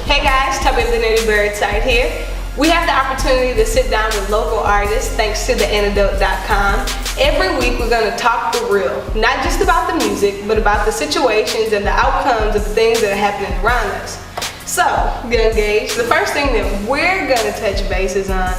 Hey guys, Tubbi of the Nitty Bird site here. We have the opportunity to sit down with local artists thanks to theantidote.com. Every week we're going to talk the real, not just about the music, but about the situations and the outcomes of the things that are happening around us. So, Young Gage, the first thing that we're going to touch bases on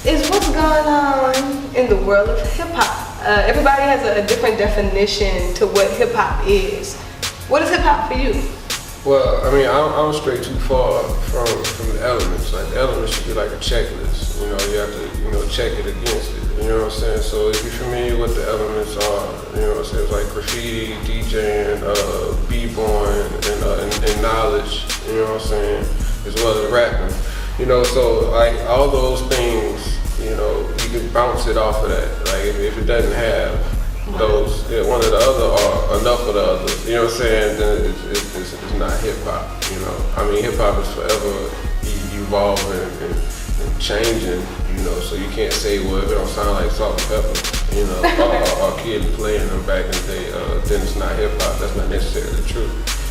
is what's going on in the world of hip-hop. Everybody has a different definition to what hip-hop is. What is hip-hop for you? Well, I mean, I don't stray too far from the elements. Like, the elements should be like a checklist. You know, you have to, check it against it. You know what I'm saying? So if you're familiar with the elements are, you know what I'm saying, it's like graffiti, DJing, b-boying, and knowledge, you know what I'm saying, as well as rapping. You know, so like all those things, you can bounce it off of that. Like if it doesn't have those, one or the other or enough of the other, you know what I'm saying, then it's not hip hop, you know. I mean, hip hop is forever evolving and changing, you know, so you can't say, well, if it don't sound like Salt and Pepper, you know, or Kid playing them back in the day, then it's not hip hop. That's not necessarily true.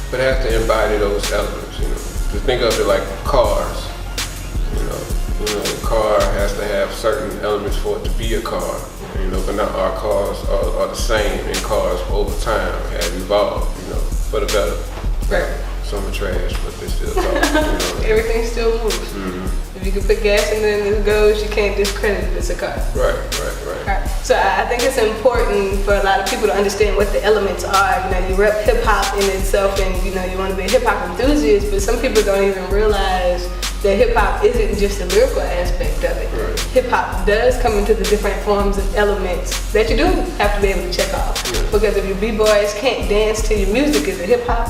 But it has to embody those elements, you know. Just think of it like cars, you know, the car has to have certain elements for it to be a car. You know, but not all cars are the same, and cars over time have evolved, you know, for the better. Right. Some are trash, but they still talk, you know. Everything still moves. Mm-hmm. If you can put gas in it and it goes, you can't discredit it as a car. Right. So I think it's important for a lot of people to understand what the elements are. You know, you rep hip hop in itself, and you want to be a hip hop enthusiast, but some people don't even realize that hip hop isn't just the lyrical aspect of it. Right. Hip hop does come into the different forms of elements that you do have to be able to check off. Yeah. Because if your b-boys can't dance to your music, is it hip hop?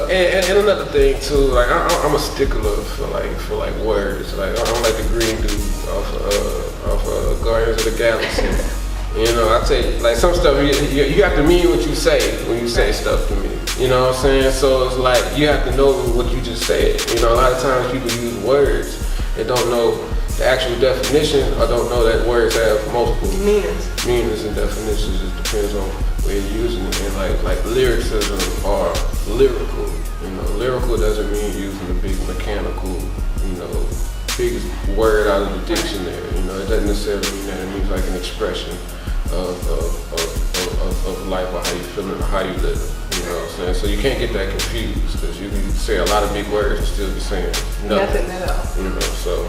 And another thing too, like I'm a stickler for like words. Like I'm like the green dude off Guardians of the Galaxy. You know, I take like some stuff. You have to mean what you say when you say stuff to me. You know what I'm saying? So it's like you have to know what you just said. You know, a lot of times people use words and don't know the actual definition, or don't know that words have multiple meanings and definitions. It depends on where you're using it. And like lyricism or lyrical. You know, lyrical doesn't mean using the big mechanical, biggest word out of the dictionary. You know, it doesn't necessarily mean that. It means like an expression of life, or how you feeling, or how you live. You know what I'm saying? So you can't get that confused, because you can say a lot of big words and still be saying nothing at all. You know, so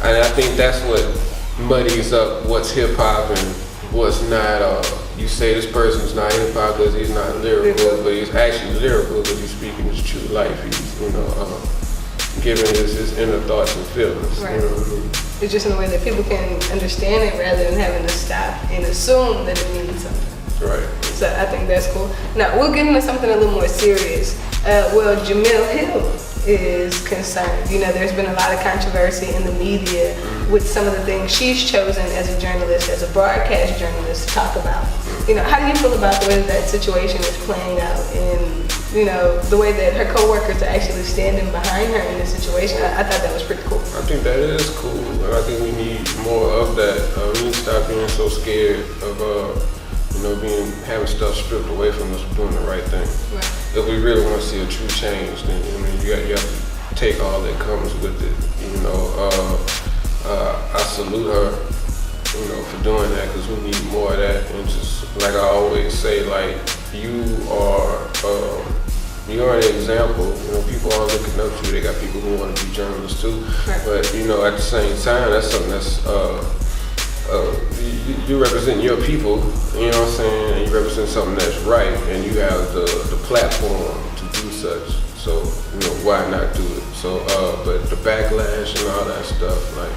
and I think that's what muddies up what's hip hop and what's not. You say this person's not hip hop because he's not lyrical, but he's actually lyrical because he's speaking his true life. He's giving his inner thoughts and feelings. Right. You know what I mean? It's just in a way that people can understand it rather than having to stop and assume that it means something. Right. So I think that's cool. Now we'll get into something a little more serious. Well, Jemele Hill is concerned. You know, there's been a lot of controversy in the media with some of the things she's chosen as a journalist, as a broadcast journalist, to talk about. You know, how do you feel about the way that situation is playing out, and the way that her co-workers are actually standing behind her in this situation? I thought that was pretty cool. I think that is cool. I think we need more of that. We need to stop being so scared of having stuff stripped away from us for doing the right thing. Right. If we really want to see a true change, then you have to take all that comes with it. I salute her, for doing that, because we need more of that. And just like I always say, like you are an example. People are looking up to you. They got people who want to be journalists too. Right. But at the same time, that's something that's you represent your people, you know what I'm saying, and you represent something that's right, and you have the platform to do such. So, why not do it? So, but the backlash and all that stuff, like,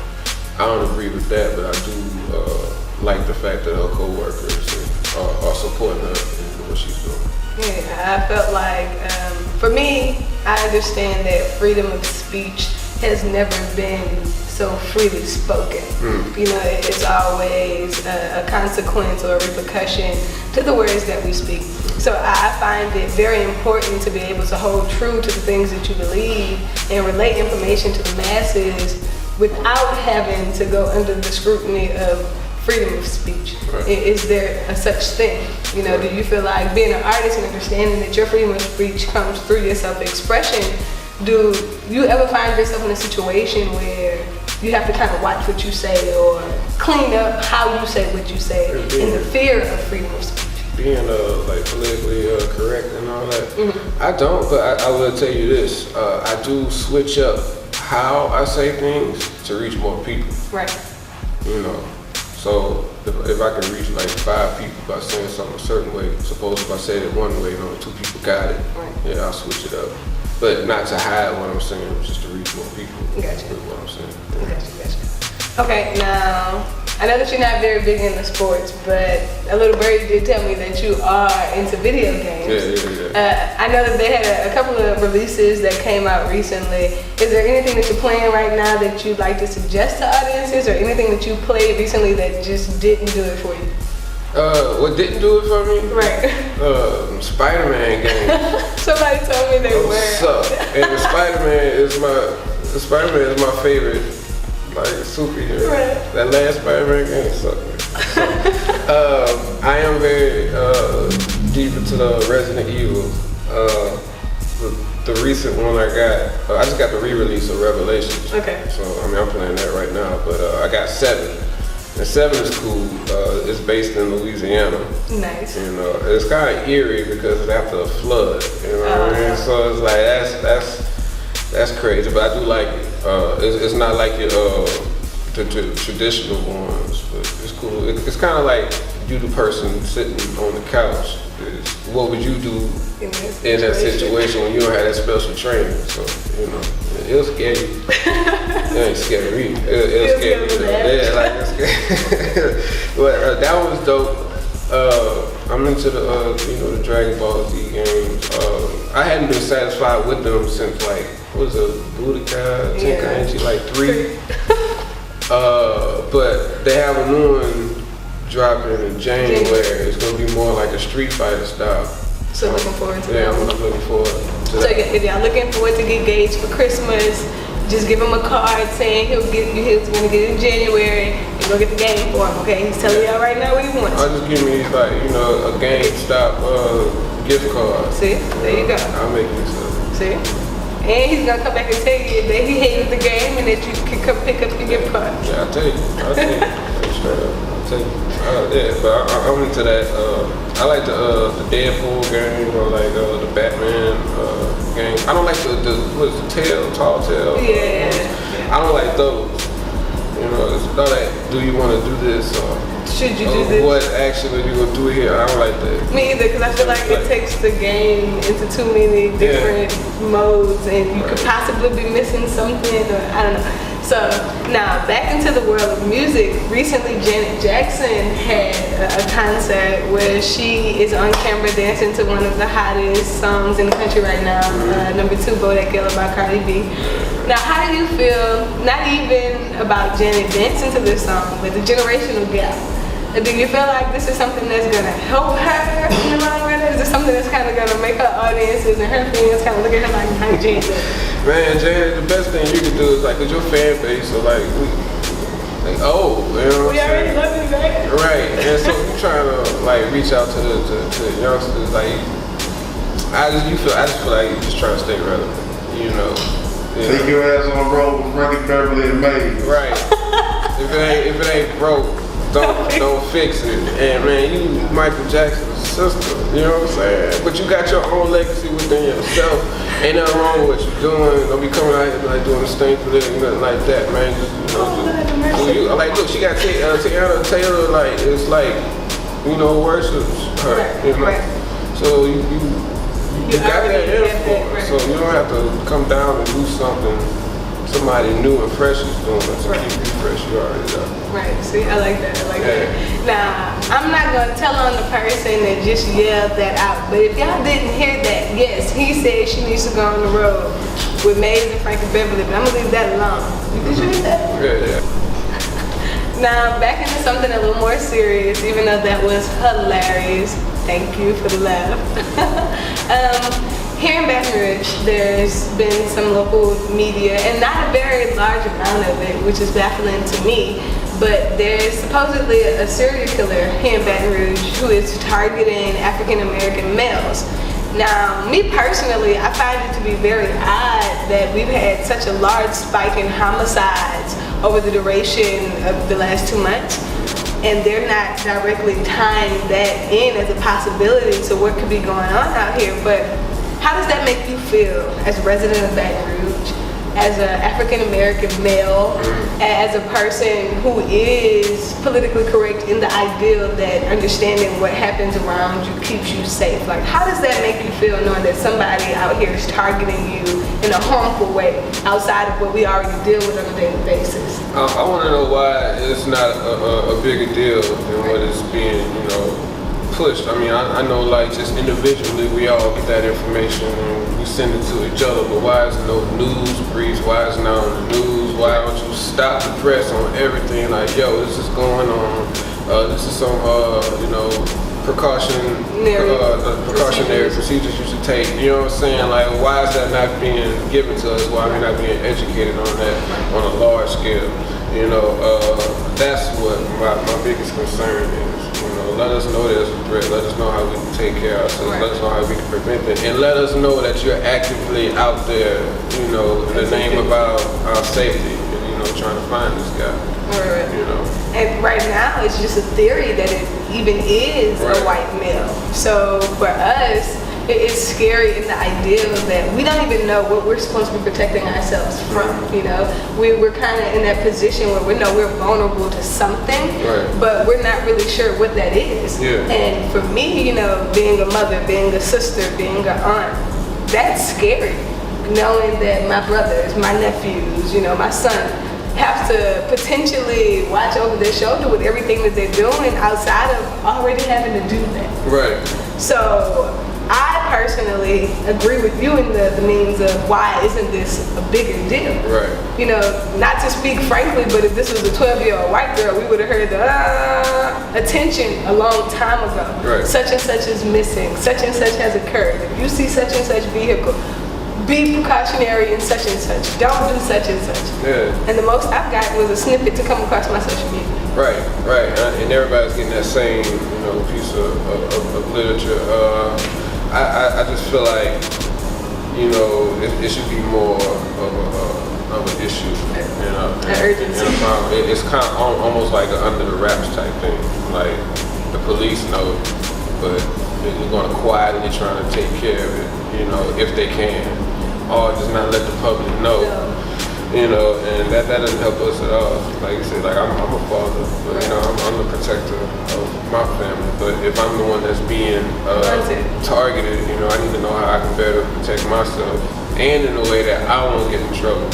I don't agree with that, but I do like the fact that her co-workers are supporting her in what she's doing. Yeah, I felt like, for me, I understand that freedom of speech has never been so freely spoken. It's always a consequence or a repercussion to the words that we speak. So I find it very important to be able to hold true to the things that you believe and relay information to the masses without having to go under the scrutiny of freedom of speech. Right. Is there a such thing? You know, do you feel like being an artist and understanding that your freedom of speech comes through your self-expression, do you ever find yourself in a situation where you have to kind of watch what you say or clean up how you say what you say in the fear of freedom of speech? Being like politically correct and all that. I don't, but I will tell you this. I do switch up how I say things to reach more people. Right. You know, so if I can reach like 5 people by saying something a certain way, suppose if I said it one way and only 2 people got it, Right. yeah, I'll switch it up. But not to hide what I'm saying, just to reach more people. Gotcha. With what I'm saying. Gotcha. Okay, now, I know that you're not very big into sports, but a little birdie did tell me that you are into video games. Yeah. I know that they had a couple of releases that came out recently. Is there anything that you're playing right now that you'd like to suggest to audiences, or anything that you played recently that just didn't do it for you? What didn't do it for me? Right. Spider-Man game. Somebody told me they were. Suck. And the Spider-Man is my favorite, like, superhero. Right. That last Spider-Man game sucked. So, I am very deep into the Resident Evil. The recent one I got, I just got the re-release of Revelations. Okay. So, I mean, I'm playing that right now, but I got 7. And 7 is cool. It's based in Louisiana. Nice. You know, it's kind of eerie because it's after a flood. You know what I mean? So it's like that's crazy, but I do like it. It's not like your the traditional ones, but it's cool. It's kind of like you, the person sitting on the couch. What would you do in that situation when you don't have that special training? So, you know, it'll scare you. It ain't scary. It'll scare me. Yeah, like it's scary. But that was dope. I'm into the Dragon Ball Z games. I hadn't been satisfied with them since like, what was it, Budokai Tenkaichi, like 3. But they have a new one dropping in January. It's gonna be more like a Street Fighter style. So looking forward to Yeah, that. I'm looking forward to So that. if y'all looking forward to get Gage for Christmas, just give him a card saying he's gonna get it in January and go get the game for him, okay? He's telling y'all right now what he wants. I'll just give me like, a GameStop gift card. See, there you go. I'll make you some. See? And he's gonna come back and tell you that he hated the game and that you can come pick up your gift card. Yeah, I'll tell you. Straight up. I'll tell you. Yeah, but I'm into that. I like the Deadpool game or like the Batman game. I don't like what's the Tall Tale? Yeah. I don't like those. You know, it's not like, do you want to do this or Should you do this? what action are you going to do here? I don't like that. Me either, because I feel like it takes the game into too many different modes and you could possibly be missing something, or I don't know. So now back into the world of music. Recently Janet Jackson had a concert where she is on camera dancing to one of the hottest songs in the country right now, number 2, Bodak Yellow by Cardi B. Now how do you feel, not even about Janet dancing to this song, but the generational gap? Do you feel like this is something that's gonna help her in the long run? Or is it something that's kind of gonna make her audiences and her fans kind of look at her like, how Janet? Man, Janet, the best thing you can do is like, cause your fan base are like old, you know what I'm saying? We already love you, man. Right, and so you're trying to like reach out to the youngsters. Like, I just feel like you're just trying to stay relevant, you know. Take your ass on the road with Frankie Beverly and May. Right. If it ain't broke, don't fix it. And man, you Michael Jackson's sister, you know what I'm saying? But you got your own legacy within yourself. Ain't nothing wrong with what you're doing. Don't be coming out here like doing this thing for this and nothing like that, man. Just, like, look, she got Tiana Taylor, like, it's like, worships her, you know. Right. So you got that influence. Right. So you don't have to come down and do something somebody new and fresh is doing to keep you fresh. You already know. Right, see, I like that. Now, I'm not going to tell on the person that just yelled that out, but if y'all didn't hear that, yes, he said she needs to go on the road with Maze and Frankie Beverly, but I'm going to leave that alone. Did you hear that? Yeah. Now, back into something a little more serious, even though that was hilarious. Thank you for the laugh. Here in Baton Rouge, there's been some local media, and not a very large amount of it, which is baffling to me, but there's supposedly a serial killer here in Baton Rouge who is targeting African American males. Now, me personally, I find it to be very odd that we've had such a large spike in homicides over the duration of the last 2 months, and they're not directly tying that in as a possibility to what could be going on out here. But how does that make you feel as a resident of Baton Rouge, as an African American male, as a person who is politically correct in the ideal that understanding what happens around you keeps you safe? Like, how does that make you feel knowing that somebody out here is targeting you in a harmful way outside of what we already deal with on a daily basis? I want to know why it's not a bigger deal than what is being, pushed. I mean, I know, like, just individually, we all get that information and we send it to each other, but why is no news briefs? Why is it not on the news? Why don't you stop the press on everything? Like, yo, this is going on. This is some, precautionary procedures you should take. You know what I'm saying? Like, why is that not being given to us? Why are we not being educated on that on a large scale? That's what my biggest concern is. Let us know there's a threat. Let us know how we can take care of ourselves. Let us know how we can prevent it. And let us know that you're actively out there, in the name of our safety, and, trying to find this guy. Right. And right now, it's just a theory that it even is a white male. So for us, it's scary in the idea that we don't even know what we're supposed to be protecting ourselves from. We're kind of in that position where we know we're vulnerable to something, but we're not really sure what that is. And for me, being a mother, being a sister, being an aunt, that's scary. Knowing that my brothers, my nephews, my son have to potentially watch over their shoulder with everything that they're doing outside of already having to do that. So I personally agree with you in the means of why isn't this a bigger deal? Not to speak frankly, but if this was a 12-year-old white girl, we would have heard the attention a long time ago. Such and such is missing. Such and such has occurred. If you see such and such vehicle, be precautionary in such and such. Don't do such and such. And the most I've gotten was a snippet to come across my social media. And everybody's getting that same, piece of literature. I just feel like, it should be more of an issue, an urgency. It's kind of almost like an under the wraps type thing. Like, the police know, but they're going to quietly trying to take care of it, if they can, or just not let the public know. And that doesn't help us at all. Like you said, like I'm a father, but I'm the protector of my family. But if I'm the one that's being targeted, I need to know how I can better protect myself, and in a way that I won't get in trouble.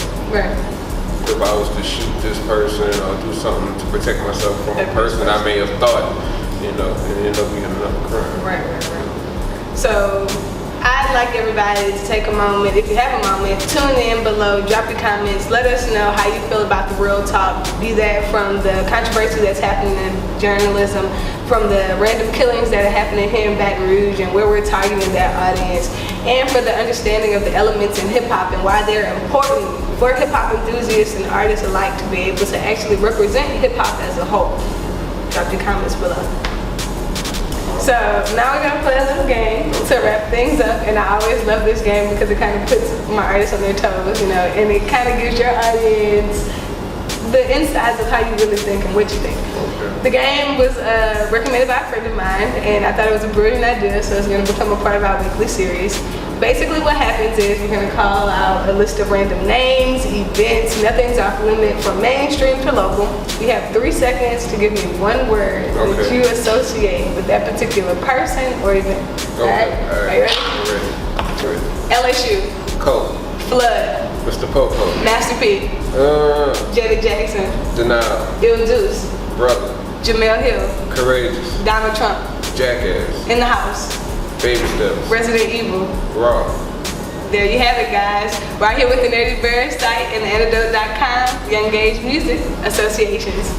If I was to shoot this person or do something to protect myself from a person I may have thought, it ended up being another crime. So I'd like everybody to take a moment, if you have a moment, tune in below, drop your comments, let us know how you feel about the real talk, be that from the controversy that's happening in journalism, from the random killings that are happening here in Baton Rouge and where we're targeting that audience, and for the understanding of the elements in hip-hop and why they're important for hip-hop enthusiasts and artists alike to be able to actually represent hip-hop as a whole. Drop your comments below. So now we're gonna play a little game to wrap things up, and I always love this game because it kind of puts my artists on their toes, and it kind of gives your audience the insides of how you really think and what you think. The game was recommended by a friend of mine, and I thought it was a brilliant idea, so it's gonna become a part of our weekly series. Basically what happens is we're going to call out a list of random names, events, nothing's off limit from mainstream to local. You have 3 seconds to give me one word that you associate with that particular person or event. Alright? Are you ready? I'm ready. LSU. Cole. Flood. Mr. Popo. Master P. Janet Jackson. Denial. Il Deuce. Brother. Jemele Hill. Courageous. Donald Trump. Jackass. In the House. Baby Steps. Resident Evil. Raw. There you have it, guys. Right here with the Nerdy Bird site and the antidote.com, Young Gage Music Associations.